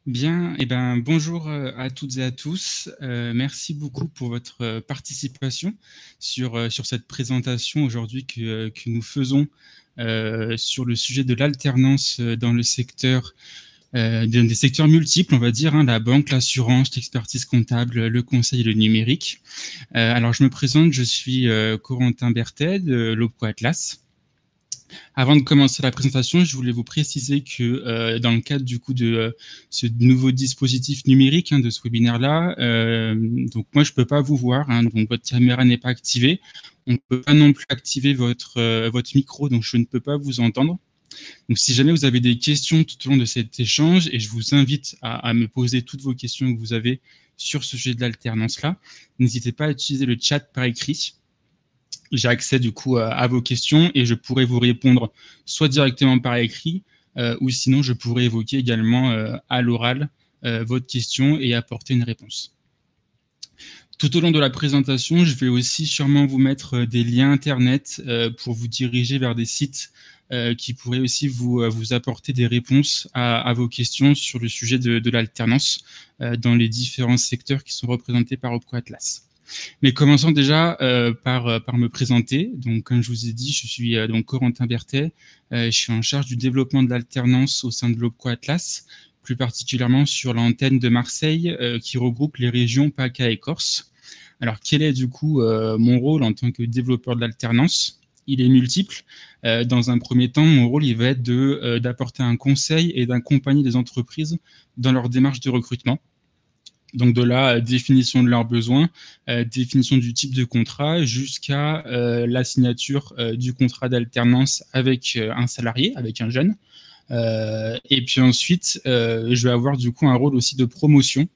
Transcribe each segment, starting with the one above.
Bien, bonjour à toutes et à tous. Merci beaucoup pour votre participation sur cette présentation aujourd'hui que nous faisons sur le sujet de l'alternance dans le secteur, des secteurs multiples, on va dire, hein, la banque, l'assurance, l'expertise comptable, le conseil et le numérique. Alors, je me présente, je suis Corentin Berthet de l'Opco Atlas. Avant de commencer la présentation, je voulais vous préciser que dans le cadre du coup de ce nouveau dispositif numérique, de ce webinaire-là, donc moi je peux pas vous voir, donc votre caméra n'est pas activée. On ne peut pas non plus activer votre micro, donc je ne peux pas vous entendre. Donc si jamais vous avez des questions tout au long de cet échange, et je vous invite à me poser toutes vos questions que vous avez sur ce sujet de l'alternance-là, n'hésitez pas à utiliser le chat par écrit. J'ai accès du coup à vos questions et je pourrai vous répondre soit directement par écrit ou sinon je pourrai évoquer également à l'oral votre question et apporter une réponse. Tout au long de la présentation, je vais aussi sûrement vous mettre des liens internet pour vous diriger vers des sites qui pourraient aussi vous apporter des réponses à vos questions sur le sujet de l'alternance dans les différents secteurs qui sont représentés par Opco Atlas. Mais commençons déjà par me présenter. Donc, comme je vous ai dit, je suis donc Corentin Berthet. Je suis en charge du développement de l'alternance au sein de l'Opco Atlas, plus particulièrement sur l'antenne de Marseille qui regroupe les régions PACA et Corse. Alors, quel est du coup mon rôle en tant que développeur de l'alternance? Il est multiple. Dans un premier temps, mon rôle il va être d'apporter un conseil et d'accompagner les entreprises dans leur démarche de recrutement. Donc de la définition de leurs besoins, définition du type de contrat, jusqu'à la signature du contrat d'alternance avec un salarié, avec un jeune. Et puis ensuite, je vais avoir du coup un rôle aussi de promotion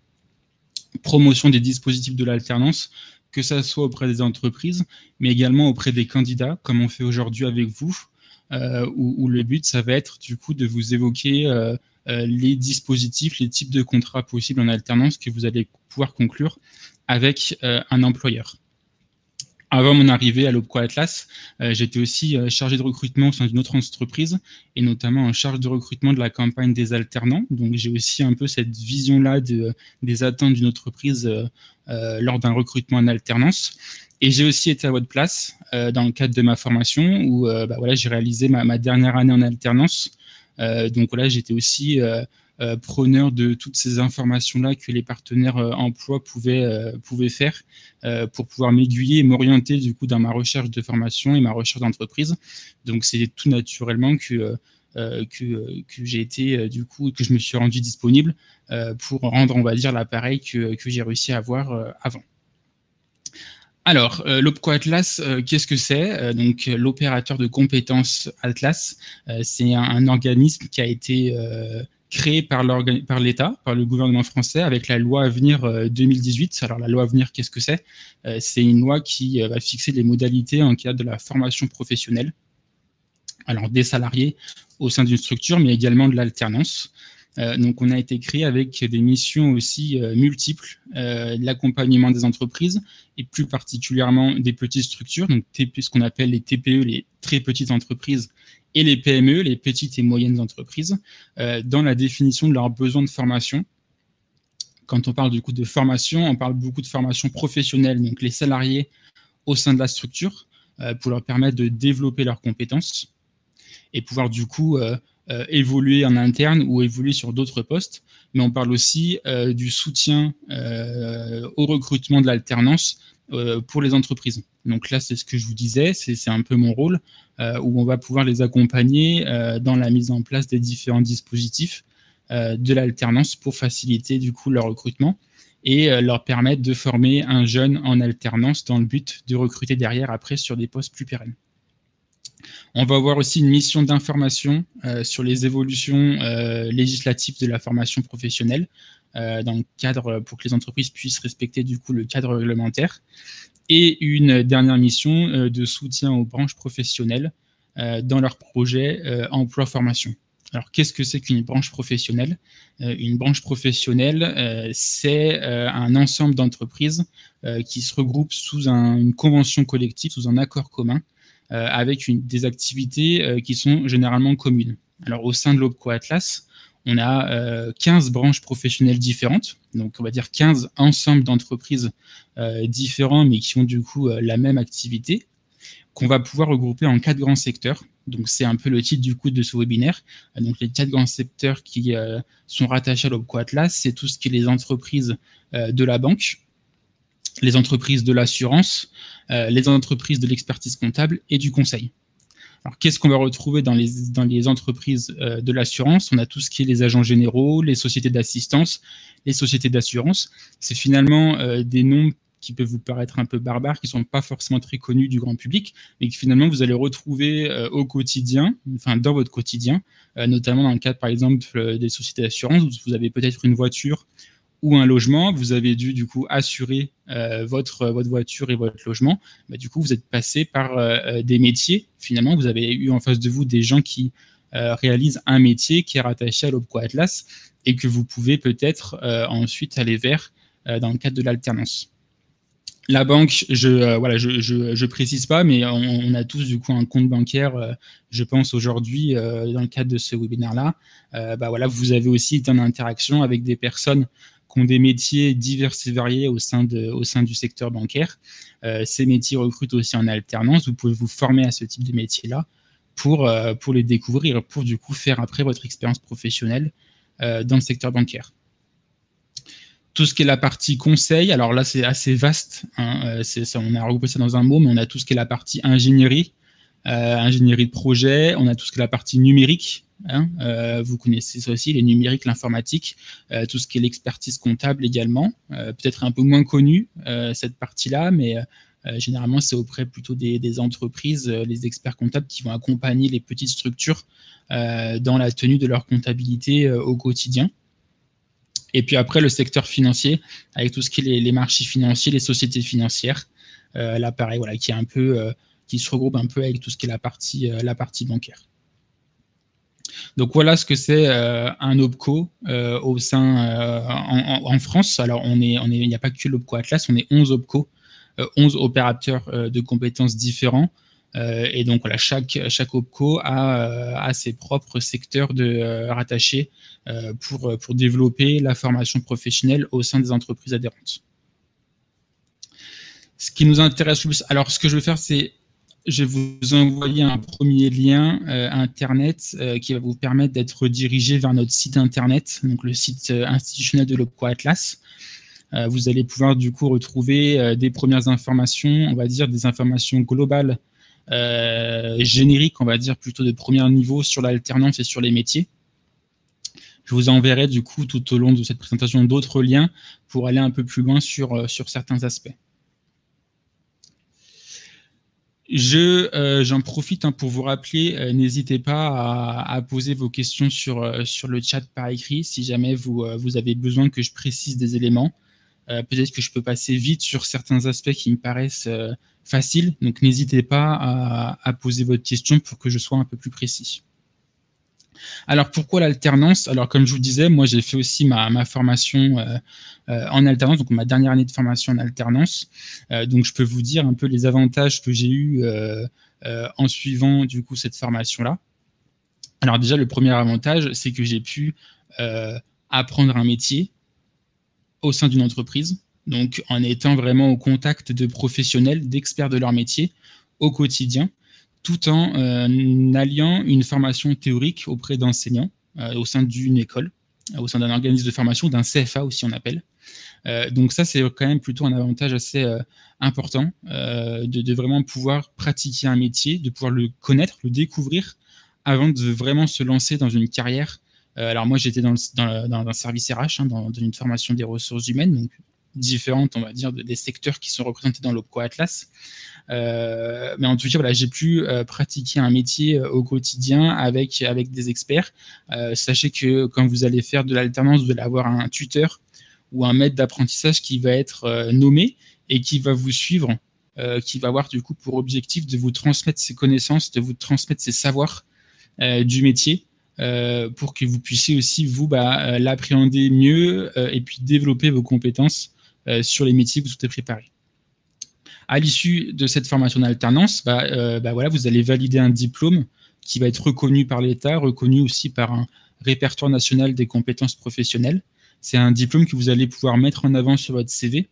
des dispositifs de l'alternance, que ça soit auprès des entreprises, mais également auprès des candidats, comme on fait aujourd'hui avec vous, où le but, ça va être du coup de vous évoquer les dispositifs, les types de contrats possibles en alternance que vous allez pouvoir conclure avec un employeur. Avant mon arrivée à l'Opco Atlas, j'étais aussi chargé de recrutement au sein d'une autre entreprise, et notamment en charge de recrutement de la campagne des alternants. Donc j'ai aussi un peu cette vision-là des attentes d'une entreprise lors d'un recrutement en alternance. Et j'ai aussi été à votre place dans le cadre de ma formation, où voilà, j'ai réalisé ma dernière année en alternance. Donc voilà, j'étais aussi preneur de toutes ces informations-là que les partenaires emploi pouvaient faire pour pouvoir m'aiguiller et m'orienter du coup dans ma recherche de formation et ma recherche d'entreprise. Donc c'est tout naturellement que j'ai été du coup, que je me suis rendu disponible pour rendre, on va dire, l'appareil que j'ai réussi à avoir avant. Alors, l'Opco Atlas, qu'est-ce que c'est? Donc, l'opérateur de compétences Atlas, c'est un organisme qui a été créé par l'État, par le gouvernement français, avec la loi Avenir 2018. Alors, la loi Avenir, qu'est-ce que c'est? C'est une loi qui va fixer les modalités en cas de la formation professionnelle. Alors, des salariés au sein d'une structure, mais également de l'alternance. Donc, on a été créé avec des missions aussi multiples, l'accompagnement des entreprises et plus particulièrement des petites structures, donc ce qu'on appelle les TPE, les très petites entreprises, et les PME, les petites et moyennes entreprises, dans la définition de leurs besoins de formation. Quand on parle du coup de formation, on parle beaucoup de formation professionnelle, donc les salariés au sein de la structure, pour leur permettre de développer leurs compétences et pouvoir du coup évoluer en interne ou évoluer sur d'autres postes. Mais on parle aussi du soutien au recrutement de l'alternance pour les entreprises. Donc là, c'est ce que je vous disais, c'est un peu mon rôle, où on va pouvoir les accompagner dans la mise en place des différents dispositifs de l'alternance pour faciliter du coup leur recrutement et leur permettre de former un jeune en alternance dans le but de recruter derrière après sur des postes plus pérennes. On va avoir aussi une mission d'information sur les évolutions législatives de la formation professionnelle dans le cadre pour que les entreprises puissent respecter du coup le cadre réglementaire, et une dernière mission de soutien aux branches professionnelles dans leurs projets emploi-formation. Alors, qu'est-ce que c'est qu'une branche professionnelle? Une branche professionnelle, c'est un ensemble d'entreprises qui se regroupent sous une convention collective, sous un accord commun, avec des activités qui sont généralement communes. Alors, au sein de l'Opco Atlas, on a 15 branches professionnelles différentes, donc on va dire 15 ensembles d'entreprises différents, mais qui ont du coup la même activité, qu'on va pouvoir regrouper en 4 grands secteurs. Donc c'est un peu le titre du coup de ce webinaire. Donc les 4 grands secteurs qui sont rattachés à l'OPCO Atlas, c'est tout ce qui est les entreprises de la banque, les entreprises de l'assurance, les entreprises de l'expertise comptable et du conseil. Alors, qu'est-ce qu'on va retrouver dans les entreprises de l'assurance? On a tout ce qui est les agents généraux, les sociétés d'assistance, les sociétés d'assurance. C'est finalement des noms qui peuvent vous paraître un peu barbares, qui ne sont pas forcément très connus du grand public, mais que finalement vous allez retrouver au quotidien, enfin dans votre quotidien, notamment dans le cadre par exemple des sociétés d'assurance, où vous avez peut-être une voiture ou un logement, vous avez dû du coup assurer votre voiture et votre logement, bah, du coup vous êtes passé par des métiers, finalement vous avez eu en face de vous des gens qui réalisent un métier qui est rattaché à l'OPCO Atlas et que vous pouvez peut-être ensuite aller vers dans le cadre de l'alternance. La banque, je précise pas, mais on a tous du coup un compte bancaire, je pense aujourd'hui dans le cadre de ce webinaire-là. Bah voilà, vous avez aussi été en interaction avec des personnes qui ont des métiers divers et variés au sein du secteur bancaire. Ces métiers recrutent aussi en alternance. Vous pouvez vous former à ce type de métier-là pour les découvrir, pour du coup faire après votre expérience professionnelle dans le secteur bancaire. Tout ce qui est la partie conseil, alors là c'est assez vaste, hein, on a regroupé ça dans un mot, mais on a tout ce qui est la partie ingénierie, ingénierie de projet, on a tout ce qui est la partie numérique, hein, vous connaissez ça aussi, les numériques, l'informatique, tout ce qui est l'expertise comptable également, peut-être un peu moins connu cette partie-là, mais généralement c'est auprès plutôt des entreprises, les experts comptables qui vont accompagner les petites structures dans la tenue de leur comptabilité au quotidien. Et puis après, le secteur financier, avec tout ce qui est les marchés financiers, les sociétés financières. Là, pareil, voilà, qui est un peu, qui se regroupe un peu avec tout ce qui est la partie bancaire. Donc voilà ce que c'est un OPCO au sein en France. Alors il n'y a pas que l'OPCO Atlas, on est 11 OPCO, 11 opérateurs de compétences différents. Et donc voilà, chaque OPCO a ses propres secteurs rattachés pour développer la formation professionnelle au sein des entreprises adhérentes. Ce qui nous intéresse le plus, alors ce que je vais faire, c'est je vais vous envoyer un premier lien internet qui va vous permettre d'être redirigé vers notre site internet, donc le site institutionnel de l'OPCO Atlas. Vous allez pouvoir du coup retrouver des premières informations, on va dire des informations globales, génériques, on va dire plutôt de premier niveau sur l'alternance et sur les métiers. Je vous enverrai du coup tout au long de cette présentation d'autres liens pour aller un peu plus loin sur certains aspects. J'en profite pour vous rappeler, n'hésitez pas à poser vos questions sur le chat par écrit si jamais vous avez besoin que je précise des éléments. Peut-être que je peux passer vite sur certains aspects qui me paraissent faciles, donc n'hésitez pas à poser votre question pour que je sois un peu plus précis. Alors pourquoi l'alternance? Alors comme je vous disais, moi j'ai fait aussi ma formation en alternance, donc ma dernière année de formation en alternance. Donc je peux vous dire un peu les avantages que j'ai eu en suivant du coup cette formation-là. Alors déjà le premier avantage, c'est que j'ai pu apprendre un métier au sein d'une entreprise, donc en étant vraiment au contact de professionnels, d'experts de leur métier au quotidien, tout en alliant une formation théorique auprès d'enseignants au sein d'une école, au sein d'un organisme de formation, d'un CFA aussi on appelle. Donc ça, c'est quand même plutôt un avantage assez important de vraiment pouvoir pratiquer un métier, de pouvoir le connaître, le découvrir, avant de vraiment se lancer dans une carrière. Alors moi, j'étais dans un service RH, hein, dans une formation des ressources humaines, donc différentes, on va dire, des secteurs qui sont représentés dans l'OPCO Atlas. Mais en tout cas, voilà, j'ai pu pratiquer un métier au quotidien avec des experts. Sachez que quand vous allez faire de l'alternance, vous allez avoir un tuteur ou un maître d'apprentissage qui va être nommé et qui va vous suivre, qui va avoir du coup pour objectif de vous transmettre ses connaissances, de vous transmettre ses savoirs du métier, pour que vous puissiez aussi vous l'appréhender mieux et puis développer vos compétences sur les métiers que vous souhaitez préparer. À l'issue de cette formation d'alternance, voilà, vous allez valider un diplôme qui va être reconnu par l'État, reconnu aussi par un répertoire national des compétences professionnelles. C'est un diplôme que vous allez pouvoir mettre en avant sur votre CV.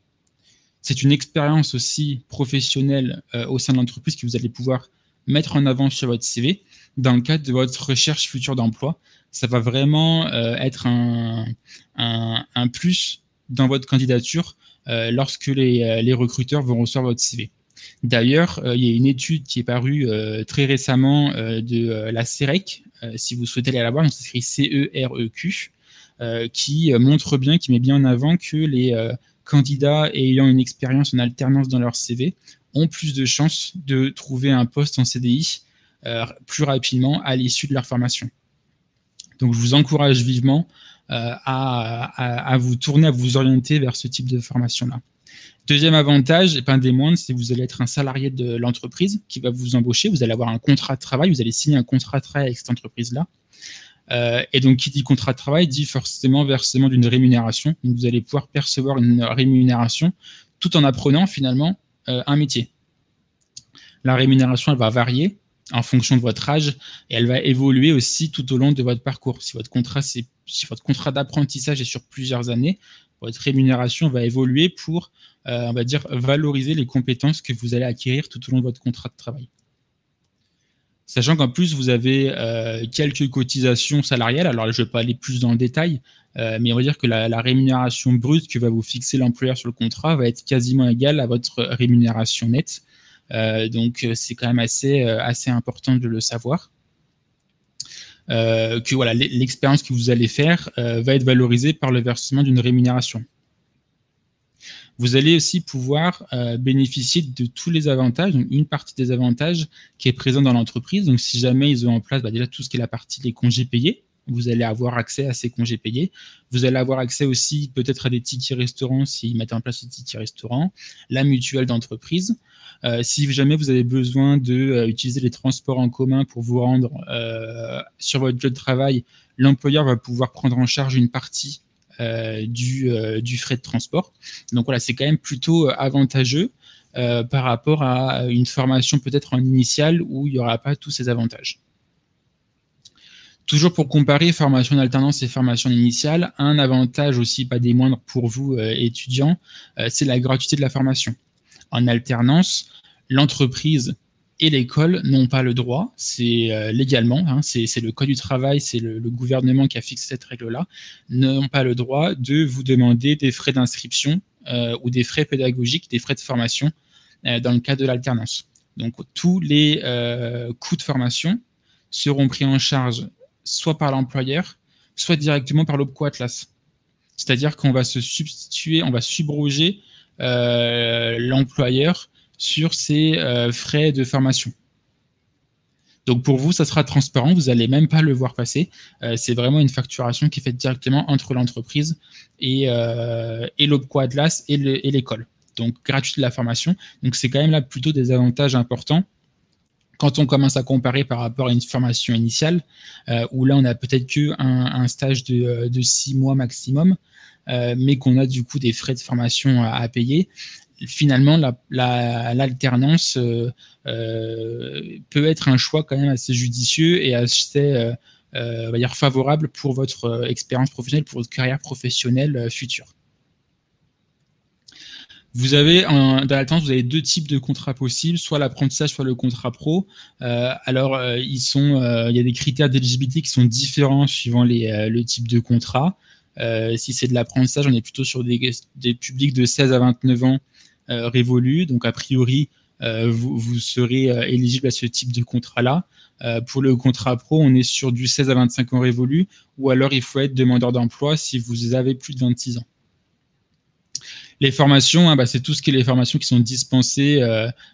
C'est une expérience aussi professionnelle au sein de l'entreprise que vous allez pouvoir mettre en avant sur votre CV dans le cadre de votre recherche future d'emploi. Ça va vraiment être un plus dans votre candidature lorsque les recruteurs vont recevoir votre CV. D'ailleurs, il y a une étude qui est parue très récemment de la CEREQ, si vous souhaitez aller la voir, donc ça s'écrit CEREQ, qui montre bien, qui met bien en avant que les candidats ayant une expérience en alternance dans leur CV ont plus de chances de trouver un poste en CDI plus rapidement à l'issue de leur formation. Donc, je vous encourage vivement à vous tourner, à vous orienter vers ce type de formation-là. Deuxième avantage, et pas un des moindres, c'est que vous allez être un salarié de l'entreprise qui va vous embaucher. Vous allez avoir un contrat de travail, vous allez signer un contrat de travail avec cette entreprise-là. Et donc, qui dit contrat de travail dit forcément versement d'une rémunération. Donc, vous allez pouvoir percevoir une rémunération tout en apprenant finalement un métier. La rémunération, elle va varier en fonction de votre âge et elle va évoluer aussi tout au long de votre parcours. Si votre contrat d'apprentissage est sur plusieurs années, votre rémunération va évoluer pour, on va dire, valoriser les compétences que vous allez acquérir tout au long de votre contrat de travail. Sachant qu'en plus, vous avez quelques cotisations salariales. Alors, je ne vais pas aller plus dans le détail, mais on va dire que la rémunération brute que va vous fixer l'employeur sur le contrat va être quasiment égale à votre rémunération nette. Donc, c'est quand même assez important de le savoir. Que voilà, l'expérience que vous allez faire va être valorisée par le versement d'une rémunération. Vous allez aussi pouvoir bénéficier de tous les avantages, donc une partie des avantages qui est présente dans l'entreprise. Donc, si jamais ils ont en place déjà tout ce qui est la partie des congés payés, vous allez avoir accès à ces congés payés. Vous allez avoir accès aussi peut-être à des tickets restaurants s'ils mettent en place des tickets restaurants, la mutuelle d'entreprise. Si jamais vous avez besoin d'utiliser les transports en commun pour vous rendre sur votre lieu de travail, l'employeur va pouvoir prendre en charge une partie du frais de transport. Donc voilà, c'est quand même plutôt avantageux par rapport à une formation peut-être en initiale où il n'y aura pas tous ces avantages. Toujours pour comparer formation en alternance et formation initiale, un avantage aussi pas des moindres pour vous étudiants, c'est la gratuité de la formation. En alternance, l'entreprise et l'école n'ont pas le droit, c'est légalement, hein, c'est le Code du travail, c'est le gouvernement qui a fixé cette règle-là, n'ont pas le droit de vous demander des frais d'inscription ou des frais pédagogiques, des frais de formation dans le cadre de l'alternance. Donc tous les coûts de formation seront pris en charge soit par l'employeur, soit directement par l'OPCO Atlas. C'est-à-dire qu'on va se substituer, on va subroger l'employeur sur ses frais de formation. Donc pour vous, ça sera transparent, vous n'allez même pas le voir passer. C'est vraiment une facturation qui est faite directement entre l'entreprise et l'OPCO Atlas et l'école. Donc gratuite de la formation. Donc c'est quand même là plutôt des avantages importants quand on commence à comparer par rapport à une formation initiale, où là on a peut-être qu'un stage de 6 mois maximum, mais qu'on a du coup des frais de formation à payer. Finalement, l'alternance peut être un choix quand même assez judicieux et assez on va dire favorable pour votre expérience professionnelle, pour votre carrière professionnelle future. Vous avez, dans l'alternance, vous avez deux types de contrats possibles, soit l'apprentissage, soit le contrat pro. Il y a des critères d'éligibilité qui sont différents suivant le type de contrat. Si c'est de l'apprentissage, on est plutôt sur des publics de 16 à 29 ans révolus. Donc, a priori, vous serez éligible à ce type de contrat-là. Pour le contrat pro, on est sur du 16 à 25 ans révolus, ou alors il faut être demandeur d'emploi si vous avez plus de 26 ans. Les formations, c'est tout ce qui est les formations qui sont dispensées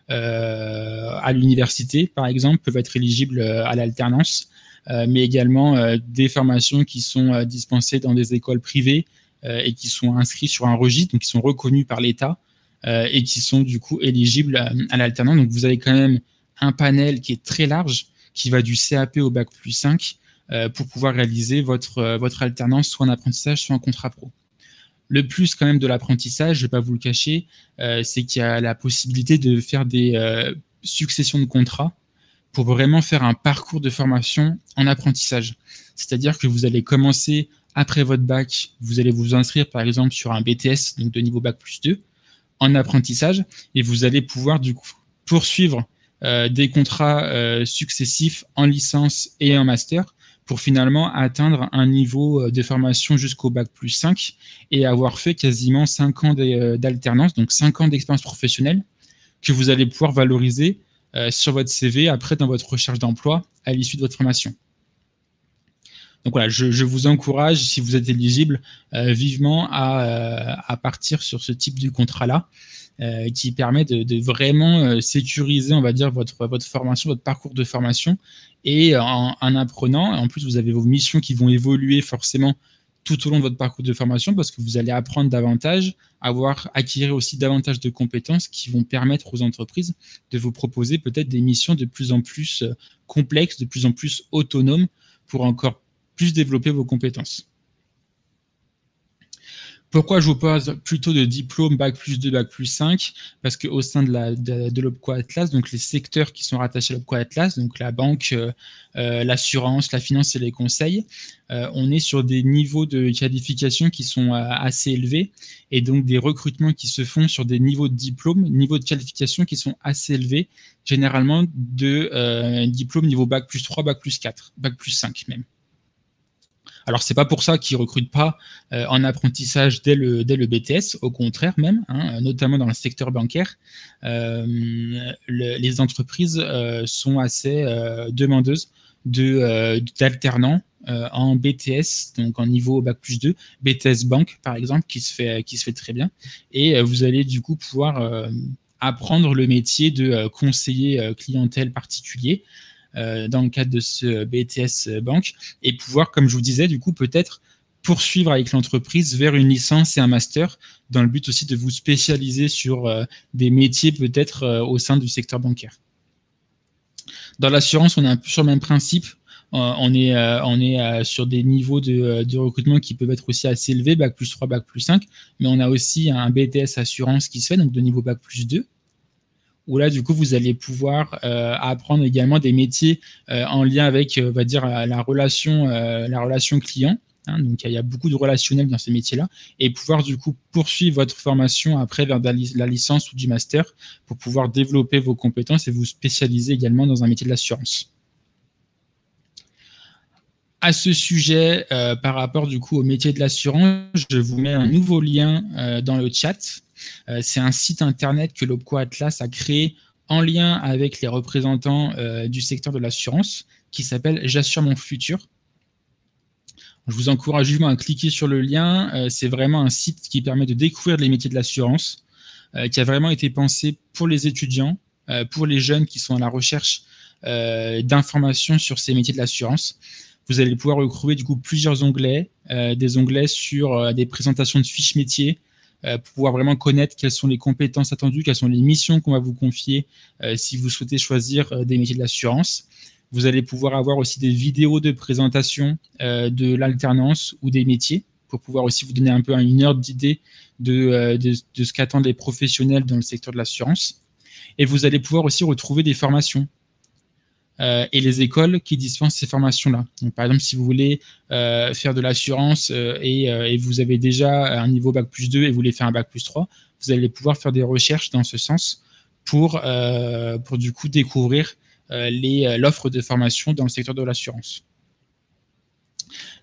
à l'université, par exemple, peuvent être éligibles à l'alternance, mais également des formations qui sont dispensées dans des écoles privées et qui sont inscrites sur un registre, donc qui sont reconnues par l'État et qui sont du coup éligibles à l'alternance. Donc vous avez quand même un panel qui est très large, qui va du CAP au Bac plus 5 pour pouvoir réaliser votre alternance soit en apprentissage, soit en contrat pro. Le plus quand même de l'apprentissage, je ne vais pas vous le cacher, c'est qu'il y a la possibilité de faire des successions de contrats pour vraiment faire un parcours de formation en apprentissage. C'est-à-dire que vous allez commencer après votre bac, vous allez vous inscrire par exemple sur un BTS, donc de niveau bac+2, en apprentissage, et vous allez pouvoir du coup poursuivre des contrats successifs en licence et en master pour finalement atteindre un niveau de formation jusqu'au bac+5 et avoir fait quasiment 5 ans d'alternance, donc 5 ans d'expérience professionnelle que vous allez pouvoir valoriser sur votre CV après dans votre recherche d'emploi à l'issue de votre formation. Donc voilà, je vous encourage, si vous êtes éligible, vivement à partir sur ce type de contrat-là, qui permet de vraiment sécuriser, on va dire, votre formation, votre parcours de formation, et en apprenant, en plus vous avez vos missions qui vont évoluer forcément tout au long de votre parcours de formation, parce que vous allez apprendre davantage, acquérir aussi davantage de compétences qui vont permettre aux entreprises de vous proposer peut-être des missions de plus en plus complexes, de plus en plus autonomes, pour encore plus développer vos compétences. Pourquoi je vous parle plutôt de diplôme bac+2, bac+5? Parce qu'au sein de l'Opco Atlas, donc les secteurs qui sont rattachés à l'Opco Atlas, donc la banque, l'assurance, la finance et les conseils, on est sur des niveaux de qualification qui sont assez élevés, et donc des recrutements qui se font sur des niveaux de diplôme, niveaux de qualification qui sont assez élevés, généralement de diplôme niveau bac+3, bac+4, bac+5 même. Alors, c'est pas pour ça qu'ils ne recrutent pas en apprentissage dès le BTS, au contraire même, hein, notamment dans le secteur bancaire. Les entreprises sont assez demandeuses d'alternants en BTS, donc en niveau bac+2, BTS banque par exemple, qui se fait très bien. Et vous allez du coup pouvoir apprendre le métier de conseiller clientèle particulier, dans le cadre de ce BTS banque, et pouvoir, comme je vous disais, du coup, peut-être poursuivre avec l'entreprise vers une licence et un master, dans le but aussi de vous spécialiser sur des métiers peut-être au sein du secteur bancaire. Dans l'assurance, on est un peu sur le même principe. On est sur des niveaux de recrutement qui peuvent être aussi assez élevés, bac+3, bac+5, mais on a aussi un BTS assurance qui se fait, donc de niveau bac+2, où là, du coup, vous allez pouvoir apprendre également des métiers en lien avec, on va dire, la relation client. Hein, donc, il y a beaucoup de relationnel dans ces métiers-là, et pouvoir, du coup, poursuivre votre formation après vers la licence ou du master pour pouvoir développer vos compétences et vous spécialiser également dans un métier de l'assurance. À ce sujet, par rapport du coup au métier de l'assurance, je vous mets un nouveau lien dans le chat. C'est un site internet que l'Opco Atlas a créé en lien avec les représentants du secteur de l'assurance, qui s'appelle J'assure mon futur. Je vous encourage vivement à cliquer sur le lien. C'est vraiment un site qui permet de découvrir les métiers de l'assurance, qui a vraiment été pensé pour les étudiants, pour les jeunes qui sont à la recherche d'informations sur ces métiers de l'assurance. Vous allez pouvoir retrouver du coup plusieurs onglets, des onglets sur des présentations de fiches métiers, pour pouvoir vraiment connaître quelles sont les compétences attendues, quelles sont les missions qu'on va vous confier si vous souhaitez choisir des métiers de l'assurance. Vous allez pouvoir avoir aussi des vidéos de présentation de l'alternance ou des métiers, pour pouvoir aussi vous donner un peu une ordre d'idée de ce qu'attendent les professionnels dans le secteur de l'assurance. Et vous allez pouvoir aussi retrouver des formations et les écoles qui dispensent ces formations-là. Donc, par exemple, si vous voulez faire de l'assurance et vous avez déjà un niveau bac+2 et vous voulez faire un bac+3, vous allez pouvoir faire des recherches dans ce sens pour du coup découvrir l'offre de formation dans le secteur de l'assurance.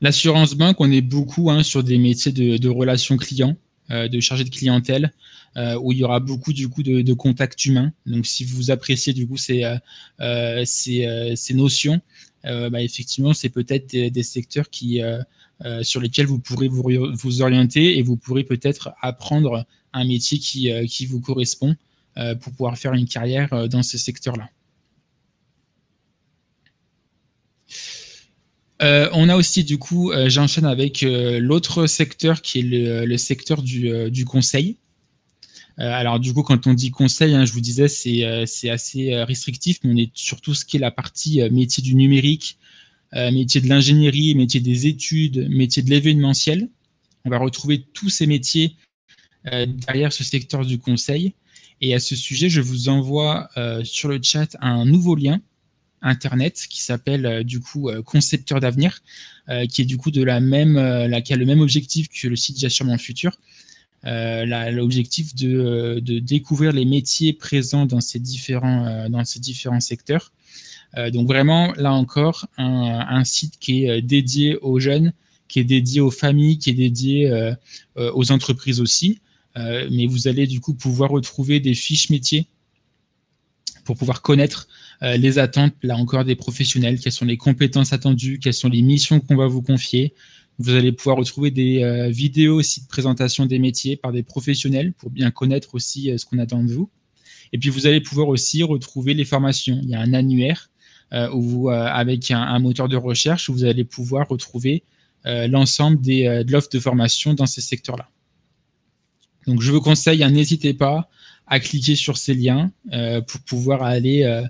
L'assurance banque, on est beaucoup sur des métiers de relations clients, de chargé de clientèle, où il y aura beaucoup du coup de contact humain. Donc, si vous appréciez du coup ces notions, effectivement, c'est peut-être des secteurs sur lesquels vous pourrez vous orienter, et vous pourrez peut-être apprendre un métier qui vous correspond pour pouvoir faire une carrière dans ces secteurs-là. On a aussi du coup, j'enchaîne avec l'autre secteur qui est le secteur du conseil. Alors du coup, quand on dit conseil, je vous disais, c'est assez restrictif, mais on est sur tout ce qui est la partie métier du numérique, métier de l'ingénierie, métier des études, métier de l'événementiel. On va retrouver tous ces métiers derrière ce secteur du conseil. Et à ce sujet, je vous envoie sur le chat un nouveau lien internet qui s'appelle du coup Concepteur d'avenir, qui est du coup de la même, qui a le même objectif que le site J'assure mon futur. L'objectif de découvrir les métiers présents dans ces différents secteurs. Donc vraiment, là encore, un site qui est dédié aux jeunes, qui est dédié aux familles, qui est dédié aux entreprises aussi. Mais vous allez du coup pouvoir retrouver des fiches métiers pour pouvoir connaître les attentes, là encore, des professionnels, quelles sont les compétences attendues, quelles sont les missions qu'on va vous confier. Vous allez pouvoir retrouver des vidéos aussi de présentation des métiers par des professionnels pour bien connaître aussi ce qu'on attend de vous. Et puis, vous allez pouvoir aussi retrouver les formations. Il y a un annuaire avec un moteur de recherche où vous allez pouvoir retrouver l'ensemble de l'offre de formation dans ces secteurs-là. Donc, je vous conseille, n'hésitez pas à cliquer sur ces liens pour pouvoir aller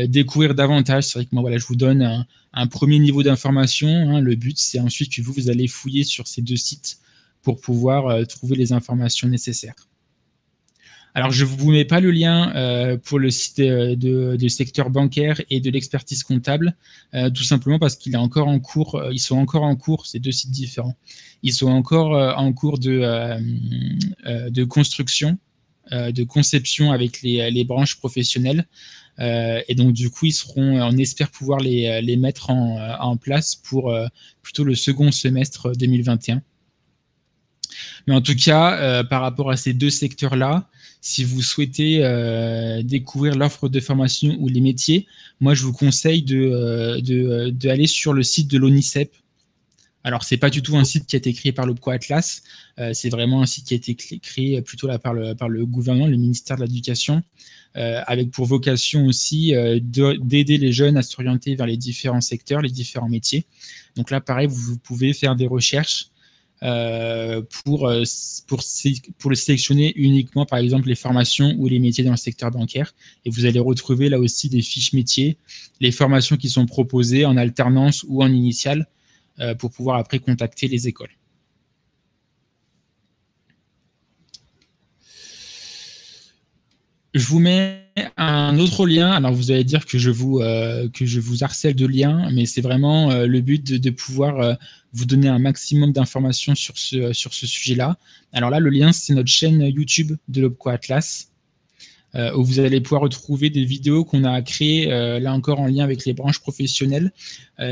découvrir davantage. C'est vrai que moi, voilà, je vous donne un premier niveau d'information. Le but, c'est ensuite que vous allez fouiller sur ces 2 sites pour pouvoir trouver les informations nécessaires. Alors, je ne vous mets pas le lien pour le site de secteur bancaire et de l'expertise comptable, tout simplement parce qu'il est encore en cours. Ils sont encore en cours, ces 2 sites différents. Ils sont encore en cours de construction, de conception avec les branches professionnelles. Et donc, du coup, on espère pouvoir les mettre en place pour plutôt le second semestre 2021. Mais en tout cas, par rapport à ces 2 secteurs-là, si vous souhaitez découvrir l'offre de formation ou les métiers, moi, je vous conseille d'aller sur le site de l'ONICEP. Alors, ce n'est pas du tout un site qui a été créé par l'OPCO Atlas, c'est vraiment un site qui a été créé plutôt là par le gouvernement, le ministère de l'Éducation, avec pour vocation aussi d'aider les jeunes à s'orienter vers les différents secteurs, les différents métiers. Donc là, pareil, vous pouvez faire des recherches pour le sélectionner uniquement, par exemple, les formations ou les métiers dans le secteur bancaire. Et vous allez retrouver là aussi des fiches métiers, les formations qui sont proposées en alternance ou en initiale pour pouvoir après contacter les écoles. Je vous mets un autre lien. Alors, vous allez dire que je vous harcèle de liens, mais c'est vraiment le but de pouvoir vous donner un maximum d'informations sur ce sujet-là. Alors là, le lien, c'est notre chaîne YouTube de l'OPCO Atlas, où vous allez pouvoir retrouver des vidéos qu'on a créées, là encore en lien avec les branches professionnelles.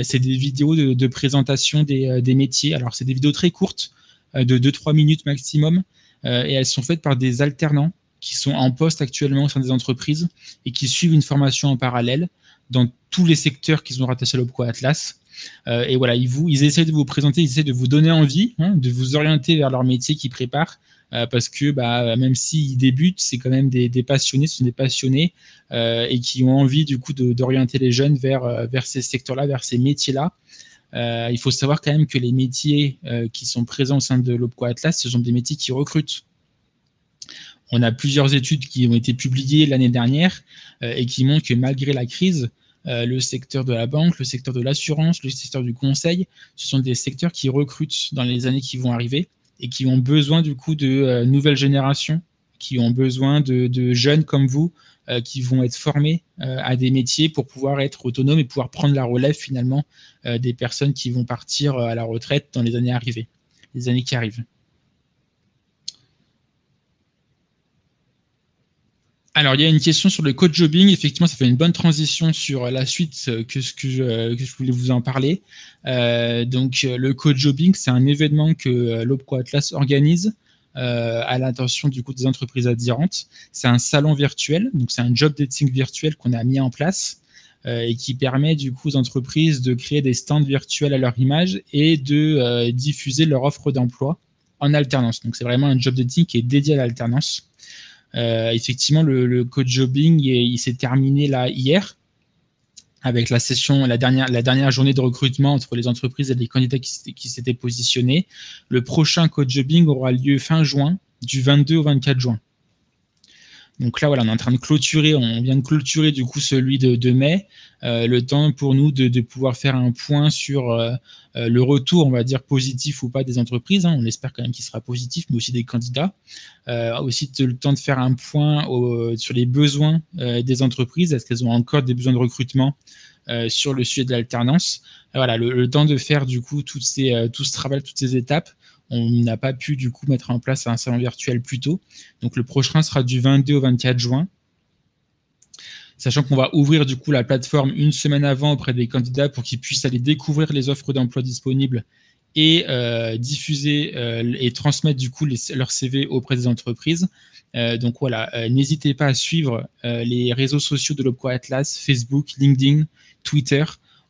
C'est des vidéos de présentation des métiers. Alors, c'est des vidéos très courtes, de 2-3 minutes maximum, et elles sont faites par des alternants qui sont en poste actuellement au sein des entreprises et qui suivent une formation en parallèle dans tous les secteurs qu'ils ont rattachés à l'OPCO Atlas. Et voilà, ils essaient de vous présenter, ils essaient de vous donner envie, de vous orienter vers leur métier qu'ils préparent, parce que même s'ils débutent, c'est quand même des passionnés, ce sont des passionnés et qui ont envie du coup d'orienter les jeunes vers ces secteurs-là, vers ces métiers-là. Il faut savoir quand même que les métiers qui sont présents au sein de l'OPCO Atlas, ce sont des métiers qui recrutent. On a plusieurs études qui ont été publiées l'année dernière et qui montrent que malgré la crise, le secteur de la banque, le secteur de l'assurance, le secteur du conseil, ce sont des secteurs qui recrutent dans les années qui vont arriver et qui ont besoin du coup de nouvelles générations, qui ont besoin de jeunes comme vous qui vont être formés à des métiers pour pouvoir être autonomes et pouvoir prendre la relève finalement des personnes qui vont partir à la retraite dans les années qui arrivent. Alors, il y a une question sur le cojobbing. Effectivement, ça fait une bonne transition sur la suite que je voulais vous en parler. Donc, le cojobbing, c'est un événement que l'OPCO Atlas organise à l'intention du coup des entreprises adhérentes. C'est un salon virtuel, donc c'est un job dating virtuel qu'on a mis en place et qui permet du coup aux entreprises de créer des stands virtuels à leur image et de diffuser leur offre d'emploi en alternance. Donc, c'est vraiment un job dating qui est dédié à l'alternance. Effectivement, le cojobbing, il s'est terminé là hier avec la dernière journée de recrutement entre les entreprises et les candidats qui s'étaient positionnés. Le prochain cojobbing aura lieu fin juin, du 22 au 24 juin. Donc là, voilà, on est en train de clôturer, on vient de clôturer du coup celui de mai, le temps pour nous de pouvoir faire un point sur le retour, on va dire, positif ou pas des entreprises. On espère quand même qu'il sera positif, mais aussi des candidats. Aussi le temps de faire un point sur les besoins des entreprises. Est-ce qu'elles ont encore des besoins de recrutement sur le sujet de l'alternance. Voilà, le temps de faire du coup tout ce travail, toutes ces étapes, on n'a pas pu du coup mettre en place un salon virtuel plus tôt. Donc le prochain sera du 22 au 24 juin. Sachant qu'on va ouvrir du coup la plateforme une semaine avant auprès des candidats pour qu'ils puissent aller découvrir les offres d'emploi disponibles et diffuser et transmettre du coup leur CV auprès des entreprises. Donc voilà, n'hésitez pas à suivre les réseaux sociaux de l'Opco Atlas, Facebook, LinkedIn, Twitter.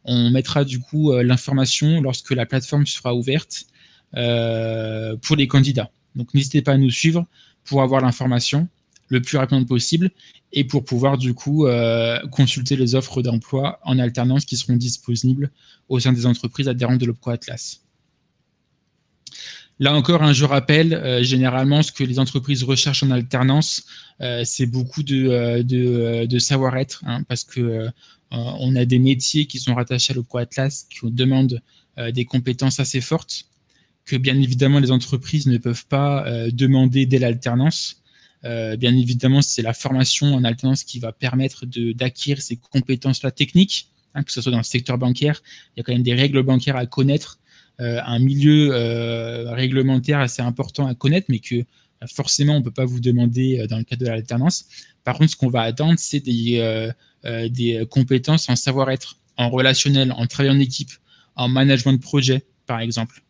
On mettra du coup l'information lorsque la plateforme sera ouverte pour les candidats. Donc n'hésitez pas à nous suivre pour avoir l'information le plus rapidement possible et pour pouvoir du coup consulter les offres d'emploi en alternance qui seront disponibles au sein des entreprises adhérentes de l'Opco Atlas. Là encore, je rappelle, généralement, ce que les entreprises recherchent en alternance, c'est beaucoup de savoir-être, parce que on a des métiers qui sont rattachés à l'Opco Atlas qui demandent des compétences assez fortes, que bien évidemment les entreprises ne peuvent pas demander dès l'alternance. Bien évidemment, c'est la formation en alternance qui va permettre d'acquérir ces compétences-là techniques, que ce soit dans le secteur bancaire. Il y a quand même des règles bancaires à connaître, un milieu réglementaire assez important à connaître, mais que forcément, on ne peut pas vous demander dans le cadre de l'alternance. Par contre, ce qu'on va attendre, c'est des compétences en savoir-être, en relationnel, en travail en équipe, en management de projet, par exemple.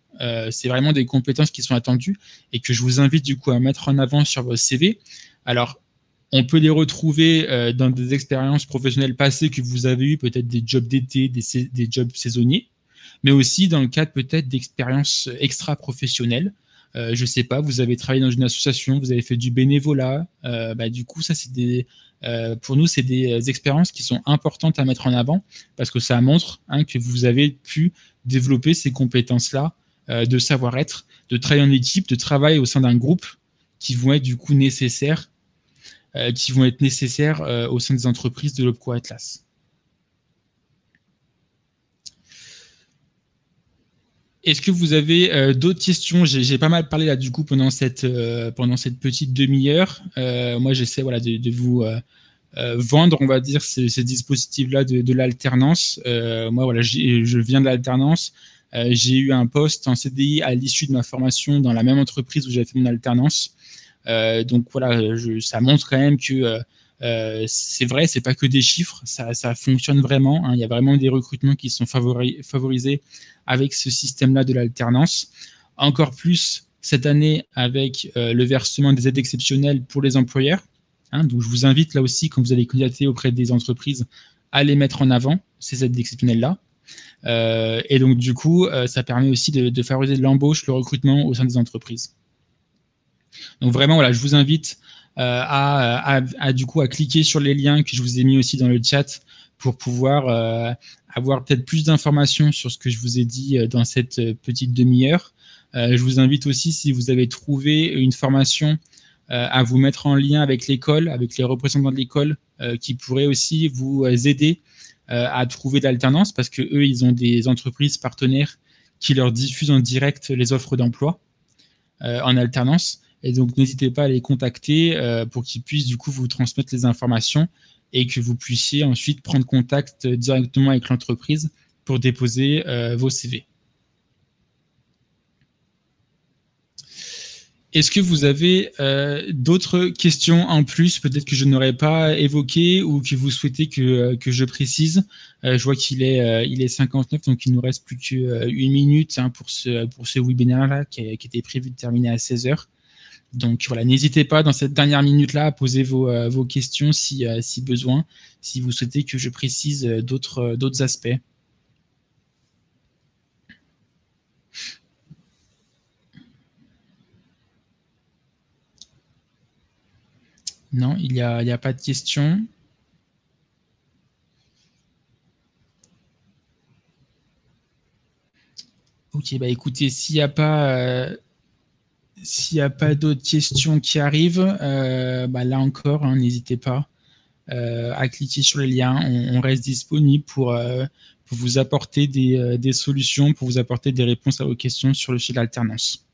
C'est vraiment des compétences qui sont attendues et que je vous invite du coup à mettre en avant sur vos CV. Alors, on peut les retrouver dans des expériences professionnelles passées que vous avez eues, peut-être des jobs d'été, des jobs saisonniers, mais aussi dans le cadre peut-être d'expériences extra-professionnelles. Je ne sais pas, vous avez travaillé dans une association, vous avez fait du bénévolat. Du coup, ça, c'est pour nous, c'est des expériences qui sont importantes à mettre en avant parce que ça montre que vous avez pu développer ces compétences-là de savoir-être, de travail en équipe, de travail au sein d'un groupe qui vont être du coup nécessaires, au sein des entreprises de l'Opco Atlas. Est-ce que vous avez d'autres questions? J'ai pas mal parlé là du coup pendant cette petite demi-heure. Moi, j'essaie de vous vendre, on va dire, ces dispositifs-là de l'alternance. Moi, voilà, je viens de l'alternance. J'ai eu un poste en CDI à l'issue de ma formation dans la même entreprise où j'avais fait mon alternance. Donc voilà, ça montre quand même que c'est vrai, c'est pas que des chiffres, ça fonctionne vraiment. Il y a vraiment des recrutements qui sont favorisés avec ce système-là de l'alternance. Encore plus cette année avec le versement des aides exceptionnelles pour les employeurs. Donc je vous invite là aussi, quand vous allez candidater auprès des entreprises, à les mettre en avant, ces aides exceptionnelles-là. Et donc du coup, ça permet aussi de favoriser l'embauche, le recrutement au sein des entreprises. Donc vraiment, voilà, je vous invite à cliquer sur les liens que je vous ai mis aussi dans le chat pour pouvoir avoir peut-être plus d'informations sur ce que je vous ai dit dans cette petite demi-heure. Je vous invite aussi, si vous avez trouvé une formation, à vous mettre en lien avec l'école, avec les représentants de l'école qui pourraient aussi vous aider à trouver de l'alternance parce qu'eux, ils ont des entreprises partenaires qui leur diffusent en direct les offres d'emploi en alternance. Et donc, n'hésitez pas à les contacter pour qu'ils puissent du coup vous transmettre les informations et que vous puissiez ensuite prendre contact directement avec l'entreprise pour déposer vos CV. Est-ce que vous avez d'autres questions en plus, peut-être que je n'aurais pas évoquées ou que vous souhaitez que je précise? Je vois qu'il est 59, donc il ne nous reste plus qu'une minute pour ce webinaire-là qui était prévu de terminer à 16 h. Donc voilà, n'hésitez pas dans cette dernière minute-là à poser vos questions si besoin, si vous souhaitez que je précise d'autres aspects. Non, il n'y a pas de questions. Ok, écoutez, s'il n'y a pas d'autres questions qui arrivent, là encore, n'hésitez pas à cliquer sur les liens. On reste disponible pour vous apporter des solutions, pour vous apporter des réponses à vos questions sur le sujet de l'alternance.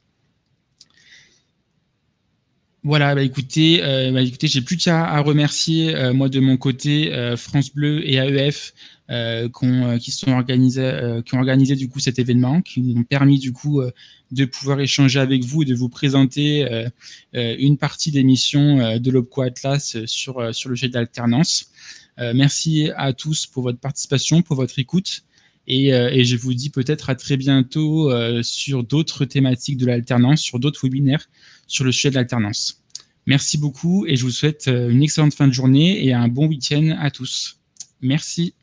Voilà, écoutez, j'ai plus qu'à remercier, moi de mon côté, France Bleu et AEF qui ont organisé du coup cet événement, qui nous ont permis du coup de pouvoir échanger avec vous et de vous présenter une partie des missions de l'OPCO Atlas sur le sujet de l'alternance. Merci à tous pour votre participation, pour votre écoute. Et je vous dis peut-être à très bientôt sur d'autres thématiques de l'alternance, sur d'autres webinaires sur le sujet de l'alternance. Merci beaucoup et je vous souhaite une excellente fin de journée et un bon week-end à tous. Merci.